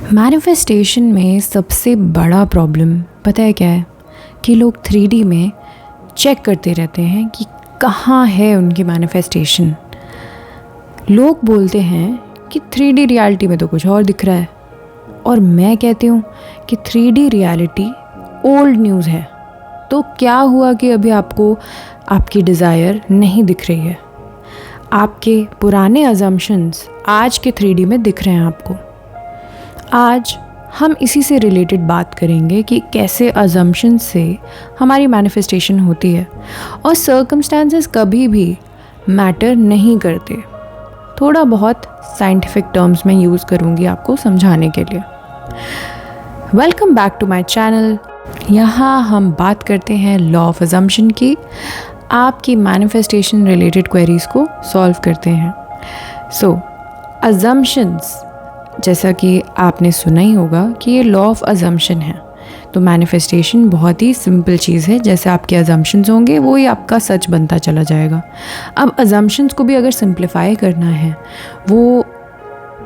Manifestation में सबसे बड़ा प्रॉब्लम पता है क्या है कि लोग 3D में चेक करते रहते हैं कि कहाँ है उनकी मैनिफेस्टेशन। लोग बोलते हैं कि 3D रियलिटी में तो कुछ और दिख रहा है, और मैं कहती हूँ कि 3D रियलिटी ओल्ड न्यूज़ है। तो क्या हुआ कि अभी आपको आपकी डिज़ायर नहीं दिख रही है, आपके पुराने अजम्पशंस आज के 3D में दिख रहे हैं आपको। आज हम इसी से रिलेटेड बात करेंगे कि कैसे अजम्पशंस से हमारी मैनिफेस्टेशन होती है और सर्कमस्टांसेस कभी भी मैटर नहीं करते। थोड़ा बहुत साइंटिफिक टर्म्स में यूज़ करूँगी आपको समझाने के लिए। Welcome back to my channel. यहाँ हम बात करते हैं लॉ ऑफ अजम्पशन की, आपकी मैनिफेस्टेशन रिलेटेड क्वेरीज़ को सॉल्व करते हैं। अजम्पशंस, जैसा कि आपने सुना ही होगा कि ये लॉ ऑफ अजम्पशन है। तो मैनिफेस्टेशन बहुत ही सिंपल चीज़ है, जैसे आपके अजम्पशंस होंगे वो ही आपका सच बनता चला जाएगा। अब अजम्पशंस को भी अगर सिंप्लीफाई करना है, वो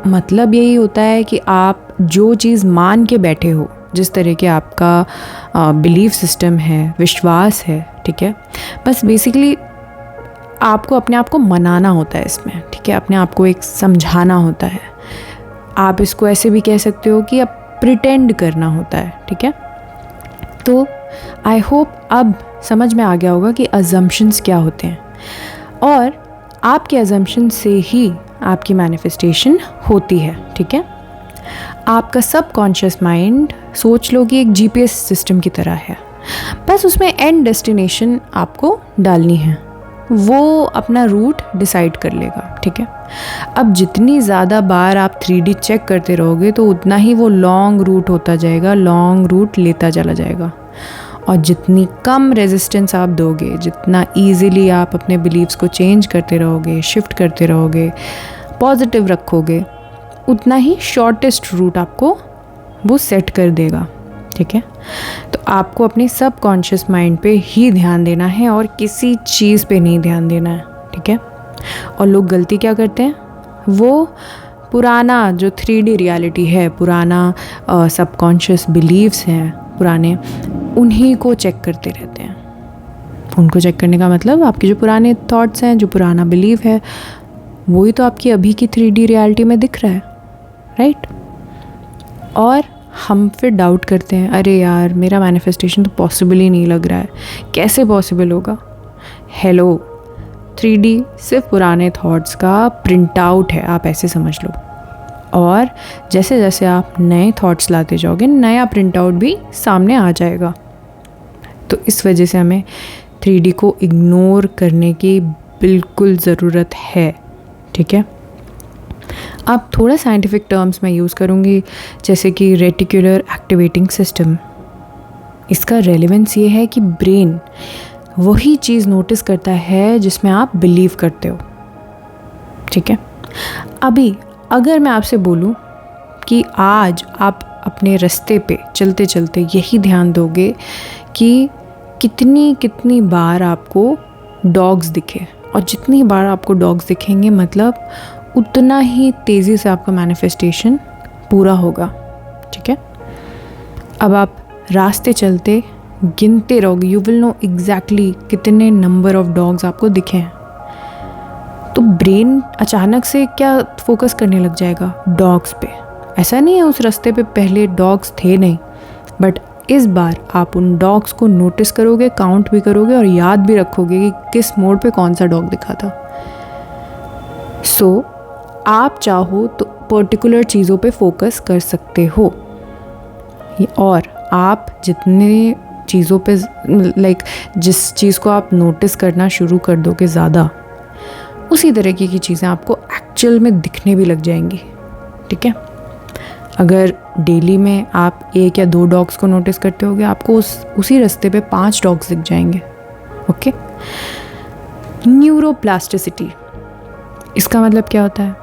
मतलब यही होता है कि आप जो चीज़ मान के बैठे हो, जिस तरह के आपका बिलीफ सिस्टम है, विश्वास है, ठीक है, बस बेसिकली आपको अपने आप को मनाना होता है इसमें, ठीक है, अपने आप को एक समझाना होता है। आप इसको ऐसे भी कह सकते हो कि अब प्रिटेंड करना होता है, ठीक है। तो आई होप अब समझ में आ गया होगा कि अजम्पशंस क्या होते हैं, और आपके अजम्पशंस से ही आपकी मैनिफेस्टेशन होती है, ठीक है। आपका सबकॉन्शियस माइंड सोच लो कि एक GPS सिस्टम की तरह है, बस उसमें एंड डेस्टिनेशन आपको डालनी है, वो अपना रूट डिसाइड कर लेगा, ठीक है। अब जितनी ज़्यादा बार आप 3D चेक करते रहोगे तो उतना ही वो लॉन्ग रूट होता जाएगा, लॉन्ग रूट लेता चला जाएगा। और जितनी कम रेजिस्टेंस आप दोगे, जितना ईज़िली आप अपने बिलीव्स को चेंज करते रहोगे, शिफ्ट करते रहोगे, पॉजिटिव रखोगे, उतना ही शॉर्टेस्ट रूट आपको वो सेट कर देगा, ठीक है। तो आपको अपने सबकॉन्शियस माइंड पे ही ध्यान देना है और किसी चीज़ पे नहीं ध्यान देना है, ठीक है। और लोग गलती क्या करते हैं, वो पुराना जो 3D रियलिटी है, पुराना सबकॉन्शियस बिलीव्स हैं पुराने, उन्हीं को चेक करते रहते हैं। उनको चेक करने का मतलब आपके जो पुराने थॉट्स हैं, जो पुराना बिलीव है, वही तो आपकी अभी की 3D रियलिटी में दिख रहा है, राइट। और हम फिर डाउट करते हैं, अरे यार मेरा मैनिफेस्टेशन तो पॉसिबल ही नहीं लग रहा है, कैसे पॉसिबल होगा। हेलो, 3D सिर्फ पुराने थॉट्स का प्रिंट आउट है, आप ऐसे समझ लो। और जैसे जैसे आप नए थॉट्स लाते जाओगे, नया प्रिंट आउट भी सामने आ जाएगा। तो इस वजह से हमें 3D को इग्नोर करने की बिल्कुल ज़रूरत है, ठीक है। अब थोड़ा साइंटिफिक टर्म्स में यूज़ करूँगी, जैसे कि रेटिकुलर एक्टिवेटिंग सिस्टम। इसका रेलेवेंस ये है कि ब्रेन वही चीज़ नोटिस करता है जिसमें आप बिलीव करते हो, ठीक है। अभी अगर मैं आपसे बोलूँ कि आज आप अपने रास्ते पे चलते चलते यही ध्यान दोगे कि कितनी कितनी बार आपको डॉग्स दिखे, और जितनी बार आपको डॉग्स दिखेंगे मतलब उतना ही तेज़ी से आपका मैनिफेस्टेशन पूरा होगा, ठीक है। अब आप रास्ते चलते गिनते रहोगे, यू विल नो एग्जैक्टली कितने नंबर ऑफ डॉग्स आपको दिखे हैं। तो ब्रेन अचानक से क्या फोकस करने लग जाएगा, डॉग्स पे। ऐसा नहीं है उस रास्ते पे पहले डॉग्स थे नहीं, बट इस बार आप उन डॉग्स को नोटिस करोगे, काउंट भी करोगे और याद भी रखोगे कि किस मोड़ पे कौन सा डॉग दिखा था। सो आप चाहो तो पर्टिकुलर चीज़ों पे फोकस कर सकते हो, और आप जितने चीज़ों पे जिस चीज़ को आप नोटिस करना शुरू कर दोगे ज़्यादा, उसी तरीके की चीज़ें आपको एक्चुअल में दिखने भी लग जाएंगी, ठीक है। अगर डेली में आप 1 या 2 डॉग्स को नोटिस करते होगे, आपको उसी रास्ते पे 5 डॉग्स दिख जाएंगे, ओके। न्यूरोप्लास्टिसिटी, इसका मतलब क्या होता है,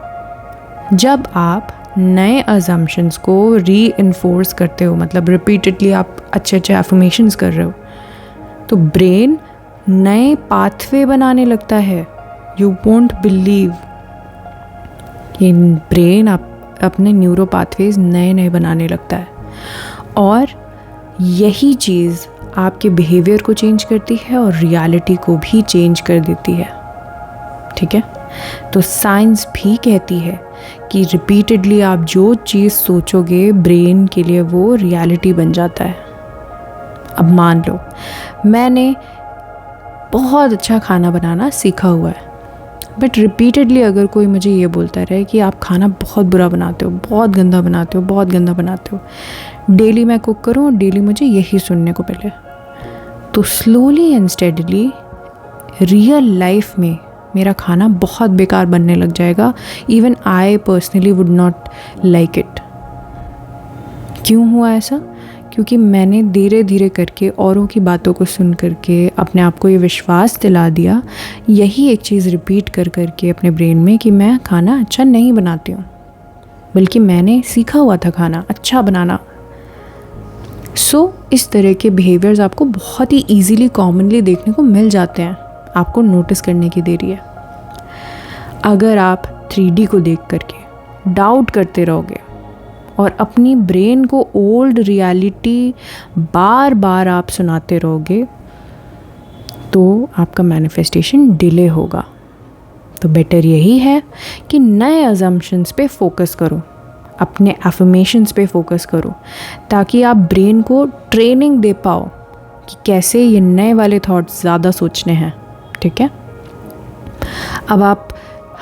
जब आप नए अजम्पशंस को रीइंफोर्स करते हो, मतलब रिपीटेडली आप अच्छे अच्छे एफर्मेशंस कर रहे हो, तो ब्रेन नए पाथवे बनाने लगता है। यू वोंट बिलीव, ये ब्रेन आप अपने न्यूरो पाथवेज नए नए बनाने लगता है, और यही चीज़ आपके बिहेवियर को चेंज करती है और रियलिटी को भी चेंज कर देती है। ठीक है, तो साइंस भी कहती है कि रिपीटेडली आप जो चीज़ सोचोगे ब्रेन के लिए वो रियलिटी बन जाता है। अब मान लो मैंने बहुत अच्छा खाना बनाना सीखा हुआ है, बट रिपीटेडली अगर कोई मुझे ये बोलता रहे कि आप खाना बहुत बुरा बनाते हो, बहुत गंदा बनाते हो, बहुत गंदा बनाते हो, डेली मैं कुक करूँ और डेली मुझे यही सुनने को मिले, तो slowly and steadily real life में मेरा खाना बहुत बेकार बनने लग जाएगा। Even I personally would not like it. क्यों हुआ ऐसा? क्योंकि मैंने धीरे धीरे करके औरों की बातों को सुन करके अपने आप को ये विश्वास दिला दिया, यही एक चीज़ रिपीट कर करके अपने ब्रेन में, कि मैं खाना अच्छा नहीं बनाती हूँ, बल्कि मैंने सीखा हुआ था खाना अच्छा बनाना। सो इस तरह के बिहेवियर्स आपको बहुत ही ईजीली कॉमनली देखने को मिल जाते हैं, आपको नोटिस करने की देरी है। अगर आप 3D को देख करके डाउट करते रहोगे और अपनी ब्रेन को ओल्ड रियलिटी बार बार आप सुनाते रहोगे, तो आपका मैनिफेस्टेशन डिले होगा। तो बेटर यही है कि नए अजम्पशंस पे फोकस करो, अपने एफर्मेशंस पे फोकस करो, ताकि आप ब्रेन को ट्रेनिंग दे पाओ कि कैसे ये नए वाले थॉट्स ज़्यादा सोचने हैं। ठीक है, अब आप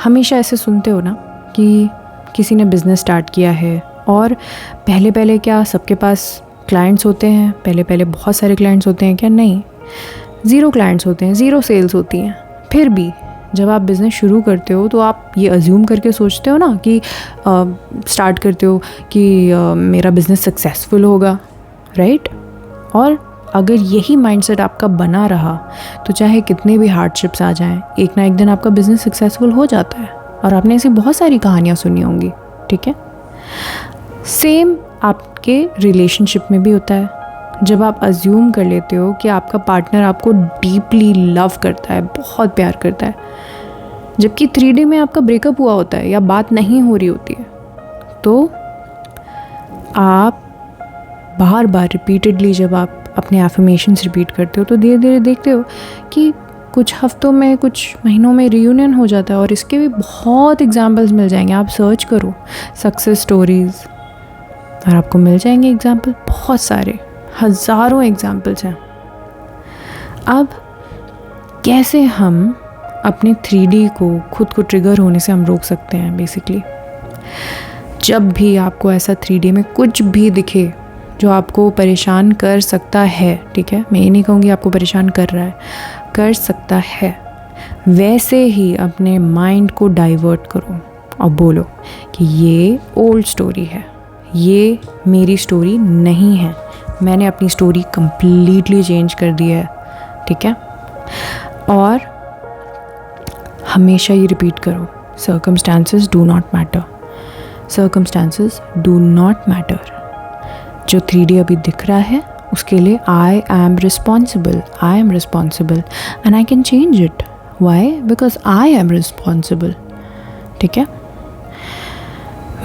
हमेशा ऐसे सुनते हो ना कि किसी ने बिज़नेस स्टार्ट किया है, और पहले पहले क्या सबके पास क्लाइंट्स होते हैं? पहले पहले बहुत सारे क्लाइंट्स होते हैं क्या? नहीं, 0 क्लाइंट्स होते हैं, 0 सेल्स होती हैं। फिर भी जब आप बिज़नेस शुरू करते हो तो आप ये अज्यूम करके सोचते हो ना कि स्टार्ट करते हो कि मेरा बिज़नेस सक्सेसफुल होगा, राइट? और अगर यही माइंडसेट आपका बना रहा तो चाहे कितने भी हार्डशिप्स आ जाएं, एक ना एक दिन आपका बिज़नेस सक्सेसफुल हो जाता है। और आपने ऐसी बहुत सारी कहानियाँ सुनी होंगी। ठीक है, सेम आपके रिलेशनशिप में भी होता है। जब आप अज्यूम कर लेते हो कि आपका पार्टनर आपको डीपली लव करता है, बहुत प्यार करता है, जबकि 3D में आपका ब्रेकअप हुआ होता है या बात नहीं हो रही होती है, तो आप बार बार रिपीटेडली जब आप अपने एफर्मेशंस रिपीट करते हो तो धीरे धीरे देखते हो कि कुछ हफ्तों में, कुछ महीनों में रियूनियन हो जाता है। और इसके भी बहुत एग्जाम्पल्स मिल जाएंगे। आप सर्च करो सक्सेस स्टोरीज़ और आपको मिल जाएंगे एग्जाम्पल, बहुत सारे, हज़ारों एग्जाम्पल्स हैं। अब कैसे हम अपने 3D को, खुद को ट्रिगर होने से हम रोक सकते हैं? बेसिकली जब भी आपको ऐसा 3D में कुछ भी दिखे जो आपको परेशान कर सकता है, ठीक है, मैं ये नहीं कहूँगी आपको परेशान कर रहा है, कर सकता है, वैसे ही अपने माइंड को डाइवर्ट करो और बोलो कि ये ओल्ड स्टोरी है, ये मेरी स्टोरी नहीं है, मैंने अपनी स्टोरी कंप्लीटली चेंज कर दी है। ठीक है, और हमेशा ये रिपीट करो, circumstances do not matter, circumstances do not matter. जो 3D अभी दिख रहा है उसके लिए I am responsible and I can change it. Why? Because I am responsible. ठीक है,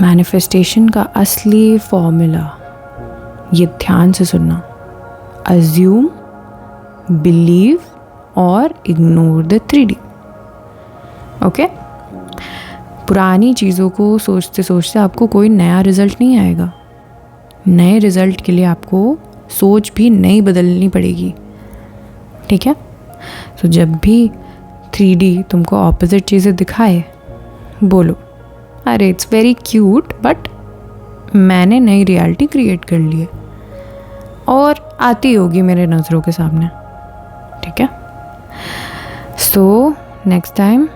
मैनिफेस्टेशन का असली फॉर्मूला, ये ध्यान से सुनना, अज्यूम, बिलीव और इग्नोर द 3D। ओके, पुरानी चीज़ों को सोचते सोचते आपको कोई नया रिजल्ट नहीं आएगा। नए रिजल्ट के लिए आपको सोच भी नई बदलनी पड़ेगी। ठीक है, तो जब भी 3D तुमको ऑपोजिट चीज़ें दिखाए, बोलो अरे इट्स वेरी क्यूट बट मैंने नई रियलिटी क्रिएट कर ली है, और आती होगी मेरे नज़रों के सामने। ठीक है, सो नेक्स्ट टाइम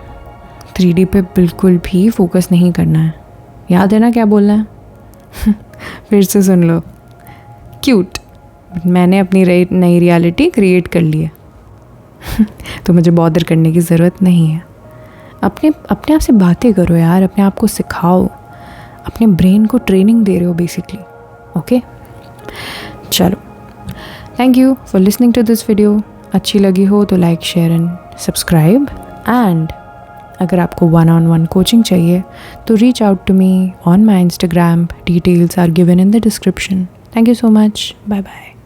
3D पे बिल्कुल भी फोकस नहीं करना है। याद है ना क्या बोलना है? फिर से सुन लो, क्यूट, मैंने अपनी नई रियलिटी क्रिएट कर ली है। तो मुझे बॉदर करने की ज़रूरत नहीं है। अपने आप से बातें करो यार, अपने आप को सिखाओ, अपने ब्रेन को ट्रेनिंग दे रहे हो बेसिकली। ओके, चलो, thank you for listening to this video. अच्छी लगी हो तो like, share and subscribe, and अगर आपको 1-on-1 कोचिंग चाहिए तो reach out to me on my Instagram. Details are given in the description. Thank you so much. Bye bye.